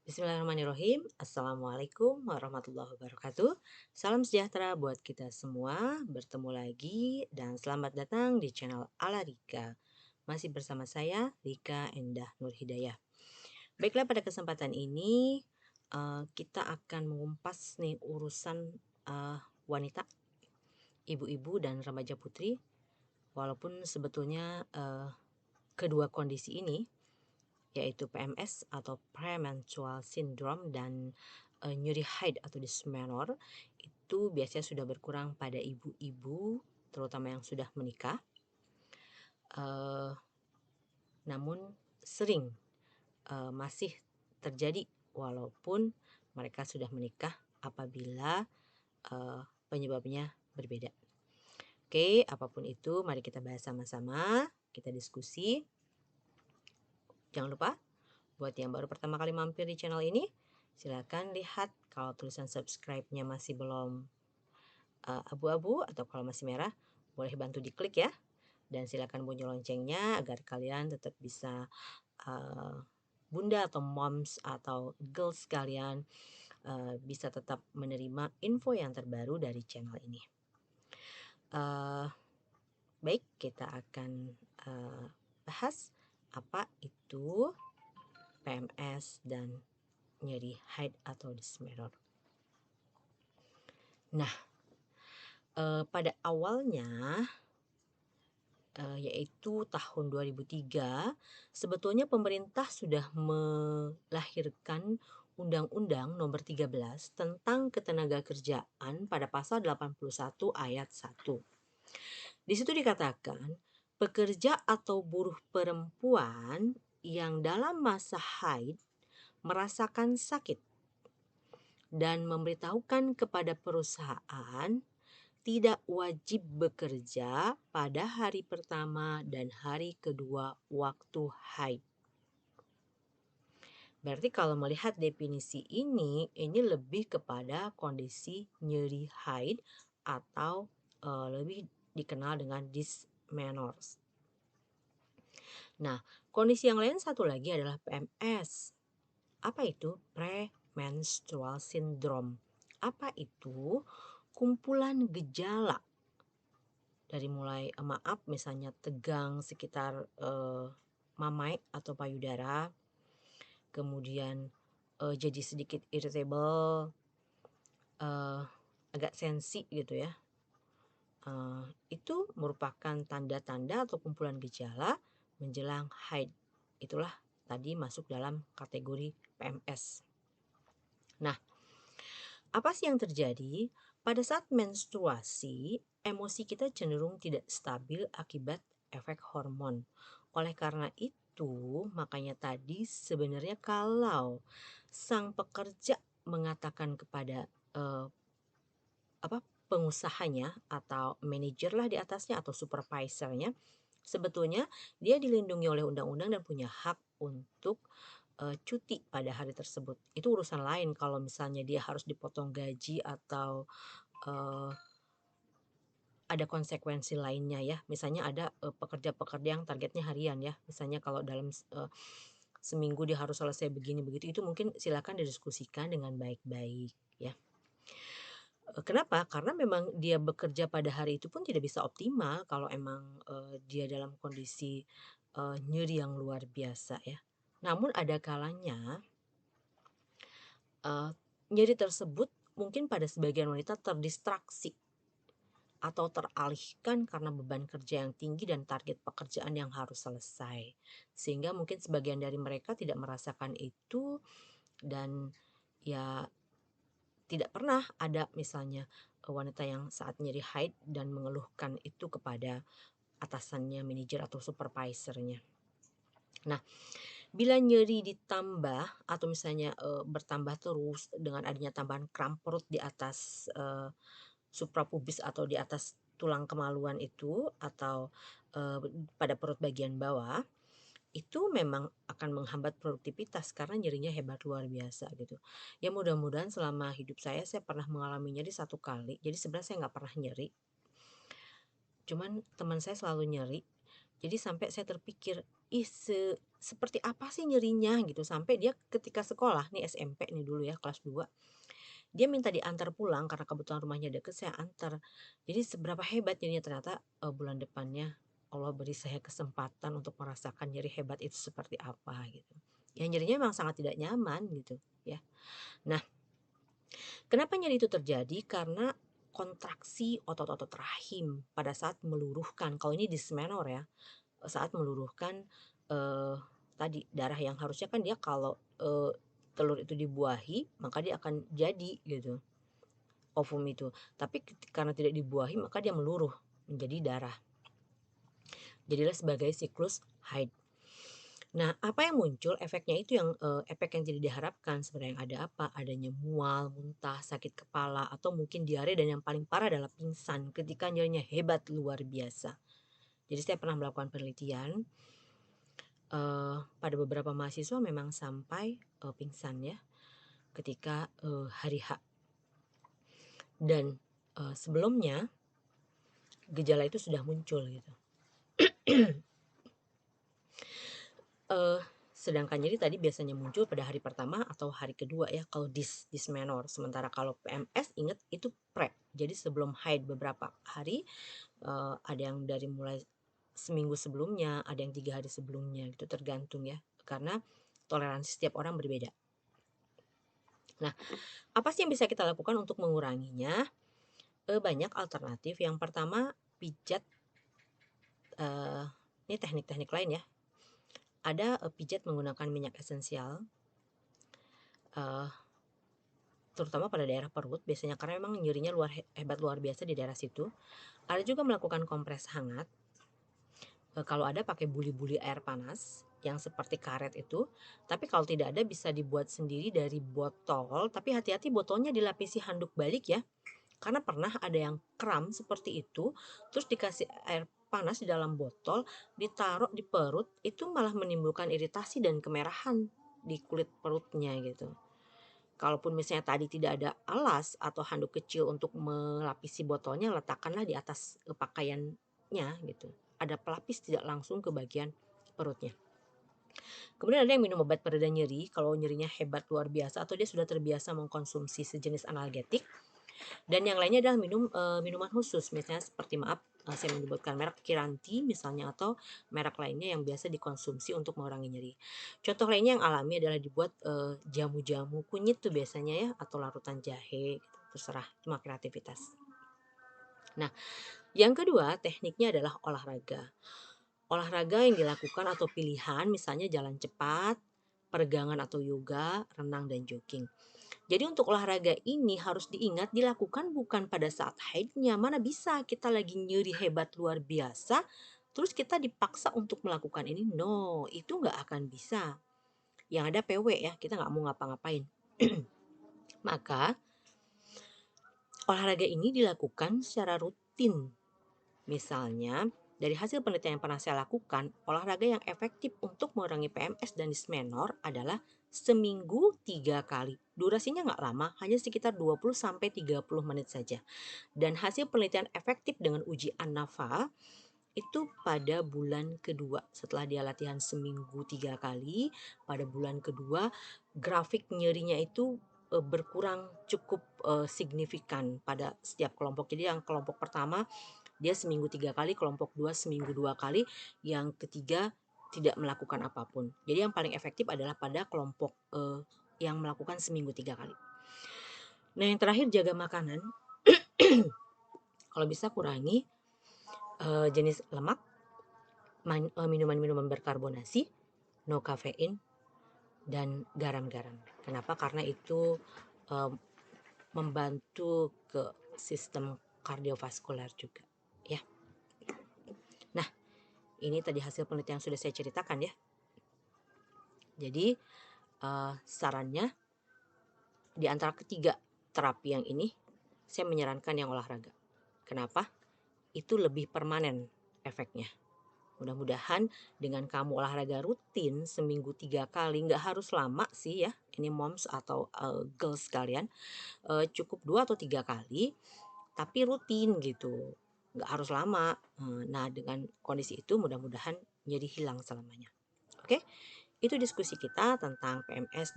Bismillahirrahmanirrahim. Assalamualaikum warahmatullahi wabarakatuh. Salam sejahtera buat kita semua. Bertemu lagi dan selamat datang di channel Ala Rika. Masih bersama saya Rika Endah Nur Hidayah. Baiklah, pada kesempatan ini kita akan mengupas nih urusan wanita, ibu-ibu dan remaja putri. Walaupun sebetulnya kedua kondisi ini, yaitu PMS atau premenstrual syndrome dan nyeri haid atau dysmenorrhea, itu biasanya sudah berkurang pada ibu-ibu terutama yang sudah menikah. Namun sering masih terjadi walaupun mereka sudah menikah apabila penyebabnya berbeda. Oke, apapun itu mari kita bahas sama-sama, kita diskusi. Jangan lupa buat yang baru pertama kali mampir di channel ini, silakan lihat kalau tulisan subscribe-nya masih belum abu-abu atau kalau masih merah, boleh bantu diklik ya. Dan silakan bunyi loncengnya agar kalian tetap bisa bunda atau moms atau girls kalian bisa tetap menerima info yang terbaru dari channel ini. Baik, kita akan bahas apa itu PMS dan nyeri haid atau dysmenorrhea. Nah, pada awalnya yaitu tahun 2003, sebetulnya pemerintah sudah melahirkan Undang-Undang Nomor 13 tentang Ketenagakerjaan pada pasal 81 ayat 1. Di situ dikatakan, pekerja atau buruh perempuan yang dalam masa haid merasakan sakit dan memberitahukan kepada perusahaan tidak wajib bekerja pada hari pertama dan hari kedua waktu haid. Berarti kalau melihat definisi ini lebih kepada kondisi nyeri haid atau lebih dikenal dengan dysmenorrhea. Nah, kondisi yang lain satu lagi adalah PMS. Apa itu? Premenstrual syndrome. Apa itu? Kumpulan gejala dari mulai misalnya tegang sekitar mamai atau payudara, kemudian jadi sedikit irritable, agak sensi gitu ya. Itu merupakan tanda-tanda atau kumpulan gejala menjelang haid. Itulah tadi masuk dalam kategori PMS. Nah, apa sih yang terjadi? Pada saat menstruasi, emosi kita cenderung tidak stabil akibat efek hormon. Oleh karena itu, makanya tadi sebenarnya kalau sang pekerja mengatakan kepada pengusahanya atau manajer lah di atasnya atau supervisornya, sebetulnya dia dilindungi oleh undang-undang dan punya hak untuk cuti pada hari tersebut. Itu urusan lain kalau misalnya dia harus dipotong gaji atau ada konsekuensi lainnya ya. Misalnya ada pekerja-pekerja yang targetnya harian ya. Misalnya kalau dalam seminggu dia harus selesai begini begitu, itu mungkin silakan didiskusikan dengan baik-baik ya. Kenapa? Karena memang dia bekerja pada hari itu pun tidak bisa optimal kalau emang dia dalam kondisi nyeri yang luar biasa ya. Namun ada kalanya nyeri tersebut mungkin pada sebagian wanita terdistraksi atau teralihkan karena beban kerja yang tinggi dan target pekerjaan yang harus selesai. Sehingga mungkin sebagian dari mereka tidak merasakan itu dan ya tidak pernah ada misalnya wanita yang saat nyeri haid dan mengeluhkan itu kepada atasannya, manajer atau supervisornya. Nah, bila nyeri ditambah atau misalnya bertambah terus dengan adanya tambahan kram perut di atas suprapubis atau di atas tulang kemaluan itu atau pada perut bagian bawah, itu memang akan menghambat produktivitas karena nyerinya hebat luar biasa gitu. Ya mudah-mudahan selama hidup saya pernah mengalami nyeri 1 kali. Jadi sebenarnya saya nggak pernah nyeri. Cuman teman saya selalu nyeri. Jadi sampai saya terpikir, ih seperti apa sih nyerinya gitu, sampai dia ketika sekolah nih SMP nih dulu ya kelas 2 dia minta diantar pulang karena kebetulan rumahnya deket, saya antar. Jadi seberapa hebat jadinya ternyata, bulan depannya Allah beri saya kesempatan untuk merasakan nyeri hebat itu seperti apa gitu. Ya nyerinya memang sangat tidak nyaman gitu ya. Nah, kenapa nyeri itu terjadi? Karena kontraksi otot-otot rahim pada saat meluruhkan, kalau ini dismenor ya, saat meluruhkan, eee, tadi darah yang harusnya kan dia kalau, telur itu dibuahi maka dia akan jadi gitu. Ovum itu. Tapi karena tidak dibuahi maka dia meluruh menjadi darah. Jadilah sebagai siklus haid. Nah, apa yang muncul efeknya itu yang efek yang tidak diharapkan sebenarnya yang ada apa? Adanya mual, muntah, sakit kepala, atau mungkin diare dan yang paling parah adalah pingsan ketika nyerinya hebat luar biasa. Jadi saya pernah melakukan penelitian pada beberapa mahasiswa memang sampai pingsan ya ketika hari H dan sebelumnya gejala itu sudah muncul gitu. Eee, Sedangkan jadi tadi biasanya muncul pada hari pertama atau hari kedua ya kalau dismenor. Sementara kalau PMS inget itu pre, jadi sebelum haid beberapa hari, ada yang dari mulai seminggu sebelumnya, ada yang 3 hari sebelumnya gitu tergantung ya, karena toleransi setiap orang berbeda. Nah, apa sih yang bisa kita lakukan untuk menguranginya? Banyak alternatif. Yang pertama pijat, eee, ini teknik-teknik lain ya. Ada, pijat menggunakan minyak esensial, eee terutama pada daerah perut biasanya karena memang nyerinya hebat luar biasa di daerah situ. Ada juga melakukan kompres hangat, kalau ada pakai buli-buli air panas yang seperti karet itu, tapi kalau tidak ada bisa dibuat sendiri dari botol, tapi hati-hati botolnya dilapisi handuk balik ya, karena pernah ada yang kram seperti itu, terus dikasih air panas di dalam botol, ditaruh di perut, itu malah menimbulkan iritasi dan kemerahan di kulit perutnya gitu. Kalaupun misalnya tadi tidak ada alas atau handuk kecil untuk melapisi botolnya, letakkanlah di atas, pakaiannya gitu. Ada pelapis tidak langsung ke bagian perutnya. Kemudian ada yang minum obat pereda nyeri, kalau nyerinya hebat luar biasa atau dia sudah terbiasa mengkonsumsi sejenis analgetik. Dan yang lainnya adalah minum, minuman khusus misalnya seperti maaf, saya menyebutkan merek Kiranti misalnya atau merek lainnya yang biasa dikonsumsi untuk mengurangi nyeri. Contoh lainnya yang alami adalah dibuat, jamu-jamu kunyit tuh biasanya ya atau larutan jahe gitu, terserah cuma kreativitas. Nah, yang kedua tekniknya adalah olahraga. Olahraga yang dilakukan atau pilihan misalnya jalan cepat, peregangan atau yoga, renang dan jogging. Jadi untuk olahraga ini harus diingat dilakukan bukan pada saat haidnya, mana bisa kita lagi nyeri hebat luar biasa, terus kita dipaksa untuk melakukan ini, no, itu nggak akan bisa. Yang ada PW ya, kita nggak mau ngapa-ngapain. Maka olahraga ini dilakukan secara rutin. Misalnya, dari hasil penelitian yang pernah saya lakukan, olahraga yang efektif untuk mengurangi PMS dan dismenor adalah seminggu 3 kali. Durasinya nggak lama, hanya sekitar 20-30 menit saja. Dan hasil penelitian efektif dengan uji ANAVA itu pada bulan kedua. Setelah dia latihan seminggu 3 kali, pada bulan kedua grafik nyerinya itu berkurang cukup signifikan pada setiap kelompok. Jadi yang kelompok pertama dia seminggu 3 kali, kelompok 2 seminggu 2 kali, yang ketiga tidak melakukan apapun. Jadi yang paling efektif adalah pada kelompok yang melakukan seminggu 3 kali. Nah yang terakhir jaga makanan. Kalau bisa kurangi jenis lemak, minuman-minuman berkarbonasi, no kafein, dan garam-garam. Kenapa? Karena itu eh, membantu ke sistem kardiovaskuler juga. Ya. Nah, ini tadi hasil penelitian yang sudah saya ceritakan ya. Jadi sarannya di antara ketiga terapi yang ini saya menyarankan yang olahraga. Kenapa? Itu lebih permanen efeknya. Mudah-mudahan dengan kamu olahraga rutin seminggu 3 kali, nggak harus lama sih ya, ini moms atau girls kalian, cukup 2 atau 3 kali, tapi rutin gitu, nggak harus lama. Nah dengan kondisi itu mudah-mudahan jadi hilang selamanya. Oke, itu diskusi kita tentang PMS